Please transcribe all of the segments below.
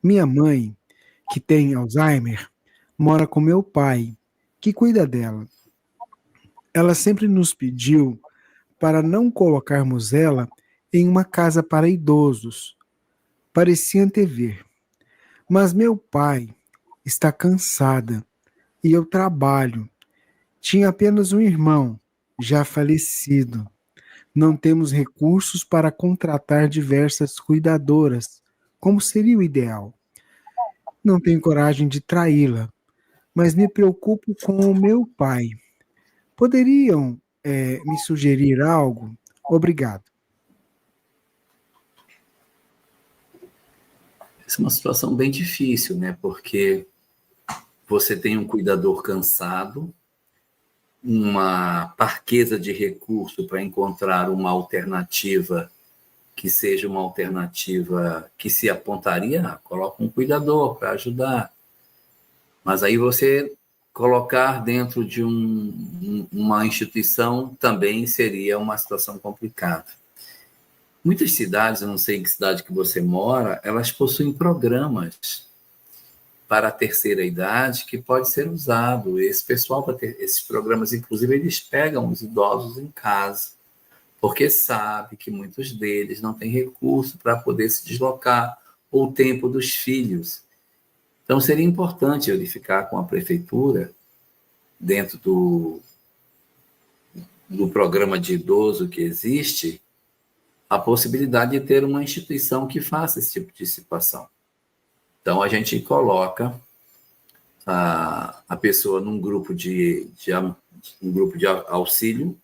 Minha mãe, que tem Alzheimer, mora com meu pai, que cuida dela. Ela sempre nos pediu para não colocarmos ela em uma casa para idosos. Parecia antever. Mas meu pai está cansada e eu trabalho. Tinha apenas um irmão, já falecido. Não temos recursos para contratar diversas cuidadoras, como seria o ideal. Não tenho coragem de traí-la, mas me preocupo com o meu pai. Poderiam, me sugerir algo? Obrigado. Essa é uma situação bem difícil, né? Porque você tem um cuidador cansado, uma parqueza de recurso para encontrar uma alternativa que seja uma alternativa que se apontaria, coloca um cuidador para ajudar. Mas aí você colocar dentro de uma instituição também seria uma situação complicada. Muitas cidades, eu não sei em que cidade que você mora, elas possuem programas para a terceira idade que pode ser usado. Esse pessoal, para ter esses programas, inclusive, eles pegam os idosos em casa, porque sabe que muitos deles não têm recurso para poder se deslocar, ou o tempo dos filhos. Então, seria importante verificar com a prefeitura, dentro do programa de idoso que existe, a possibilidade de ter uma instituição que faça esse tipo de situação. Então, a gente coloca a pessoa num grupo um grupo de auxílio,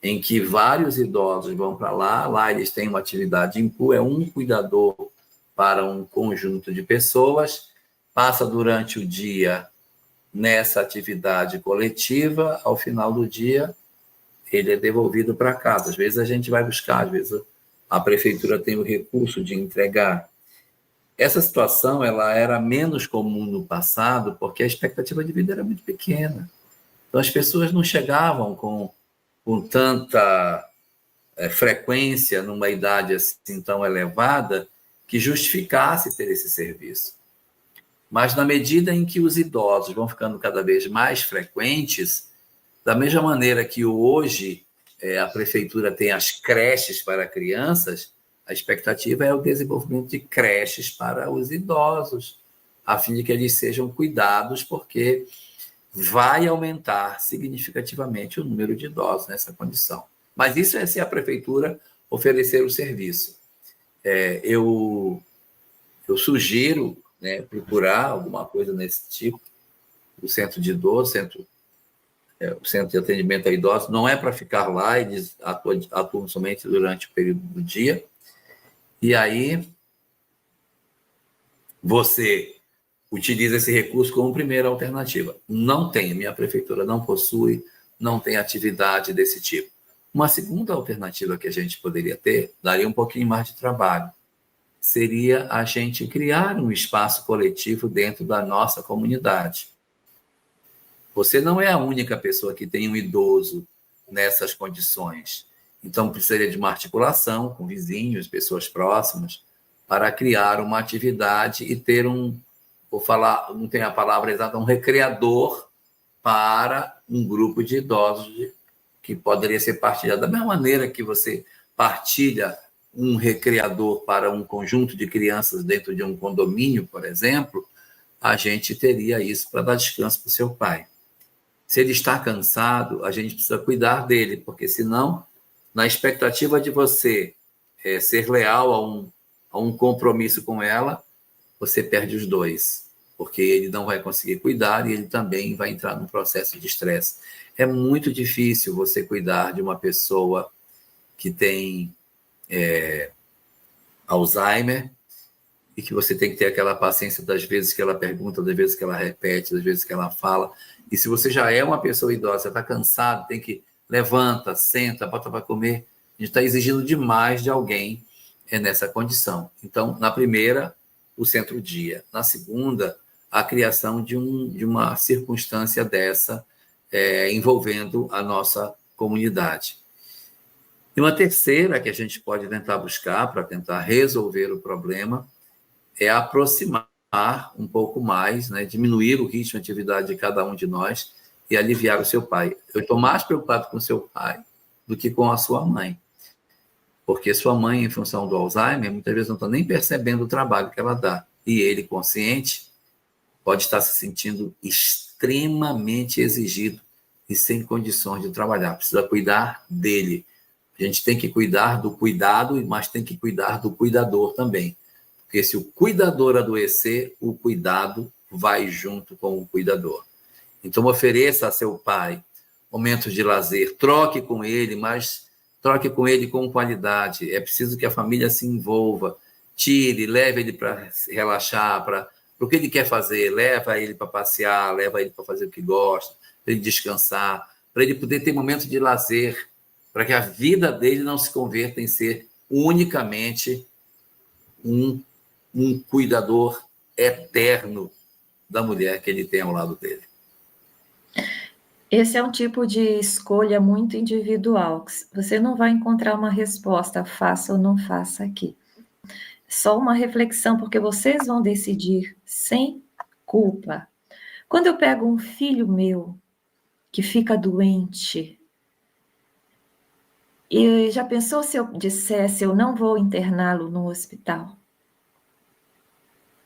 em que vários idosos vão para lá eles têm uma atividade em pool, é um cuidador para um conjunto de pessoas, passa durante o dia nessa atividade coletiva, ao final do dia, ele é devolvido para casa. Às vezes a gente vai buscar, às vezes a prefeitura tem o recurso de entregar. Essa situação ela era menos comum no passado, porque a expectativa de vida era muito pequena. Então as pessoas não chegavam com tanta frequência, numa idade assim tão elevada, que justificasse ter esse serviço. Mas na medida em que os idosos vão ficando cada vez mais frequentes, da mesma maneira que hoje a prefeitura tem as creches para crianças, a expectativa é o desenvolvimento de creches para os idosos, a fim de que eles sejam cuidados, porque vai aumentar significativamente o número de idosos nessa condição. Mas isso é se a prefeitura oferecer o serviço. Eu sugiro, né, procurar alguma coisa nesse tipo, o centro de idosos, o centro de atendimento a idosos, não é para ficar lá, eles atuam somente durante o período do dia. E aí você utiliza esse recurso como primeira alternativa. Não tem, minha prefeitura não possui, não tem atividade desse tipo. Uma segunda alternativa que a gente poderia ter, daria um pouquinho mais de trabalho, seria a gente criar um espaço coletivo dentro da nossa comunidade. Você não é a única pessoa que tem um idoso nessas condições. Então, precisaria de uma articulação com vizinhos, pessoas próximas, para criar uma atividade e ter vou falar, não tem a palavra exata, um recreador para um grupo de idosos que poderia ser partilhado. Da mesma maneira que você partilha um recreador para um conjunto de crianças dentro de um condomínio, por exemplo, a gente teria isso para dar descanso para o seu pai. Se ele está cansado, a gente precisa cuidar dele, porque senão, na expectativa de você ser leal a um compromisso com ela, você perde os dois, porque ele não vai conseguir cuidar e ele também vai entrar num processo de estresse. É muito difícil você cuidar de uma pessoa que tem Alzheimer e que você tem que ter aquela paciência das vezes que ela pergunta, das vezes que ela repete, das vezes que ela fala. E se você já é uma pessoa idosa, está cansado, tem que levanta, senta, bota para comer, a gente está exigindo demais de alguém nessa condição. Então, na primeira, o centro-dia. Na segunda, a criação de uma circunstância dessa envolvendo a nossa comunidade. E uma terceira que a gente pode tentar buscar para tentar resolver o problema é aproximar um pouco mais, né, diminuir o ritmo de atividade de cada um de nós e aliviar o seu pai. Eu estou mais preocupado com o seu pai do que com a sua mãe, porque sua mãe, em função do Alzheimer, muitas vezes não está nem percebendo o trabalho que ela dá, e ele, consciente, pode estar se sentindo extremamente exigido e sem condições de trabalhar. Precisa cuidar dele. A gente tem que cuidar do cuidado, mas tem que cuidar do cuidador também. Porque se o cuidador adoecer, o cuidado vai junto com o cuidador. Então, ofereça a seu pai momentos de lazer, troque com ele, mas troque com ele com qualidade. É preciso que a família se envolva, tire, leve ele para relaxar, para o que ele quer fazer, leva ele para passear, leva ele para fazer o que gosta, para ele descansar, para ele poder ter momentos de lazer, para que a vida dele não se converta em ser unicamente um cuidador eterno da mulher que ele tem ao lado dele. Esse é um tipo de escolha muito individual. Você não vai encontrar uma resposta, faça ou não faça aqui. Só uma reflexão, porque vocês vão decidir sem culpa. Quando eu pego um filho meu que fica doente, e já pensou se eu dissesse, eu não vou interná-lo no hospital?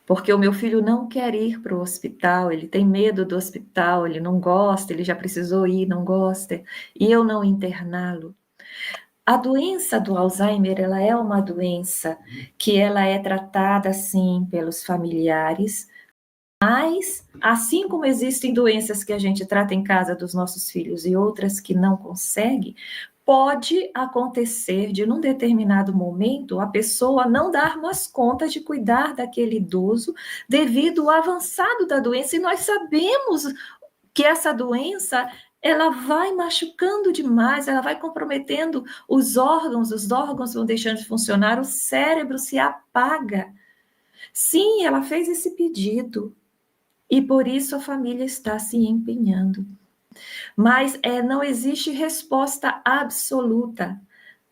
Porque o meu filho não quer ir para o hospital, ele tem medo do hospital, ele não gosta, ele já precisou ir, não gosta, e eu não interná-lo. A doença do Alzheimer, ela é uma doença que ela é tratada, sim, pelos familiares, mas, assim como existem doenças que a gente trata em casa dos nossos filhos e outras que não consegue, pode acontecer de, num determinado momento, a pessoa não dar mais conta de cuidar daquele idoso devido ao avançado da doença, e nós sabemos que essa doença ela vai machucando demais, ela vai comprometendo os órgãos vão deixando de funcionar, o cérebro se apaga. Sim, ela fez esse pedido, e por isso a família está se empenhando. Mas não existe resposta absoluta.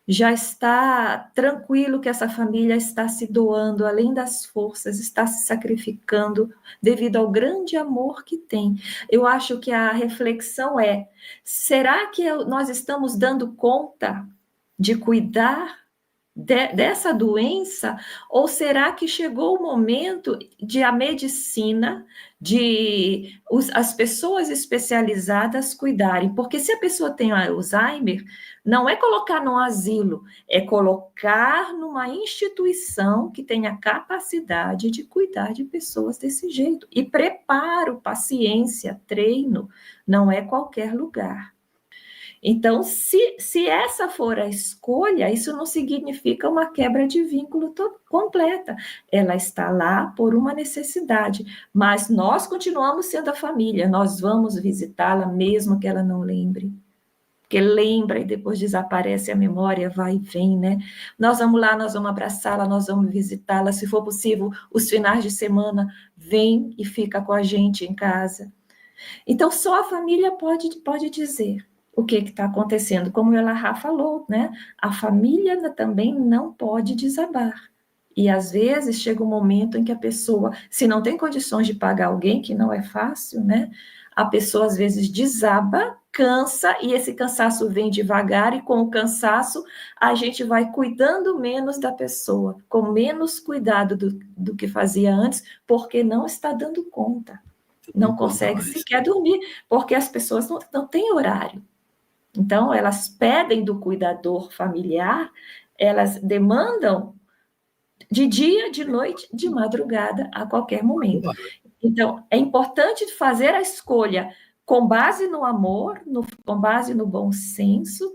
Já está tranquilo que essa família está se doando além das forças, está se sacrificando devido ao grande amor que tem. Eu acho que a reflexão é: será que nós estamos dando conta de cuidar dessa doença, ou será que chegou o momento de a medicina, as pessoas especializadas cuidarem? Porque se a pessoa tem Alzheimer, não é colocar num asilo, é colocar numa instituição que tenha capacidade de cuidar de pessoas desse jeito. E preparo, paciência, treino, não é qualquer lugar. Então, se essa for a escolha, isso não significa uma quebra de vínculo completa. Ela está lá por uma necessidade, mas nós continuamos sendo a família, nós vamos visitá-la mesmo que ela não lembre. Porque lembra e depois desaparece a memória, vai e vem, né? Nós vamos lá, nós vamos abraçá-la, nós vamos visitá-la, se for possível, os finais de semana, vem e fica com a gente em casa. Então, só a família pode dizer o que está acontecendo. Como ela Rá falou, né? A família também não pode desabar. E, às vezes, chega um momento em que a pessoa, se não tem condições de pagar alguém, que não é fácil, né? A pessoa, às vezes, desaba, cansa, e esse cansaço vem devagar, e com o cansaço, a gente vai cuidando menos da pessoa, com menos cuidado do que fazia antes, porque não está dando conta. Não consegue sequer dormir, porque as pessoas não têm horário. Então, elas pedem do cuidador familiar, elas demandam de dia, de noite, de madrugada, a qualquer momento. Então, é importante fazer a escolha com base no amor, com base no bom senso,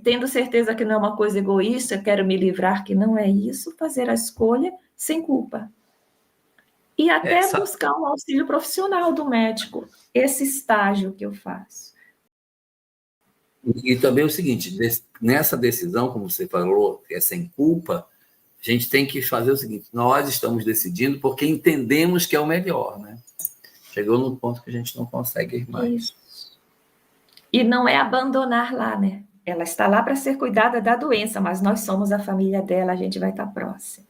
tendo certeza que não é uma coisa egoísta, quero me livrar, que não é isso, fazer a escolha sem culpa. E até buscar um auxílio profissional do médico, esse estágio que eu faço. E também é o seguinte, nessa decisão, como você falou, que é sem culpa, a gente tem que fazer o seguinte: nós estamos decidindo porque entendemos que é o melhor, né? Chegou num ponto que a gente não consegue ir mais. Isso. E não é abandonar lá, né? Ela está lá para ser cuidada da doença, mas nós somos a família dela, a gente vai estar próximo.